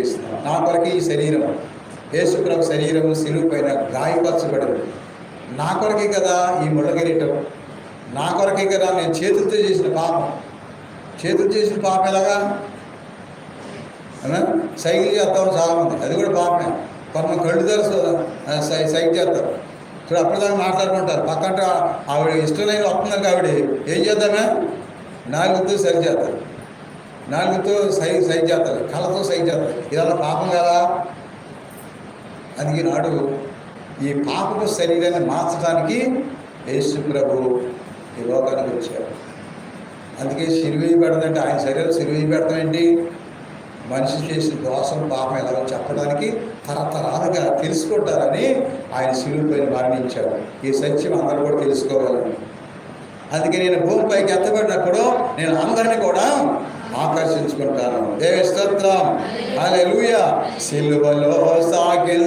జీవిస్తున్నాం. నా కొరకు ఈ శరీరం, యేసుప్రభు శరీరం సిలువ పైన గాయపరచబడింది. నా కొరకే కదా ఈ ముళ్ళకిరీటం, నా కొరకే కదా నేను చేతులతో చేసిన పాపం. చేతులు చేసిన పాపం ఎలాగా? సైకిల్ చేస్తాం చాలామంది, అది కూడా పాపమే. కొంతమంది కళ్ళు తెరుసు సైకిల్ చేస్తారు. చూడు అప్పటిదాకా మాట్లాడుకుంటారు, పక్కంటే ఆవిడ ఇష్టం లేని వస్తున్నారు కాబట్టి ఏం చేద్దామే, నాలుగుతో సరి చేస్తారు, నాలుగుతో సైజ్ చేస్తారు, కళ్ళతో సైజ్ చేస్తారు. ఇదన్నా పాపం కదా? అందుకే నాడు ఈ పాపపు శరీరాన్ని మార్చడానికి యేసు ప్రభు ఈ లోకానికి వచ్చారు. అందుకే సిలువ పెడదంటే ఆయన శరీరం సిలువ పెడతాం ఏంటి? మనిషి చేసిన దోషం పాపం ఎలాగో చెప్పడానికి, తరతరాలుగా తెలుసుకుంటారని ఆయన సిలువ పైన మరణించాడు. ఈ సత్యం అందరూ కూడా తెలుసుకోవాలని. అందుకే నేను భూమిపైకి ఎత్తబడినప్పుడు నేను అందరినీ కూడా ఆకర్షించుకుంటాను. దేవ స్తోత్రం, హల్లెలూయా. సిలువలో సాగిన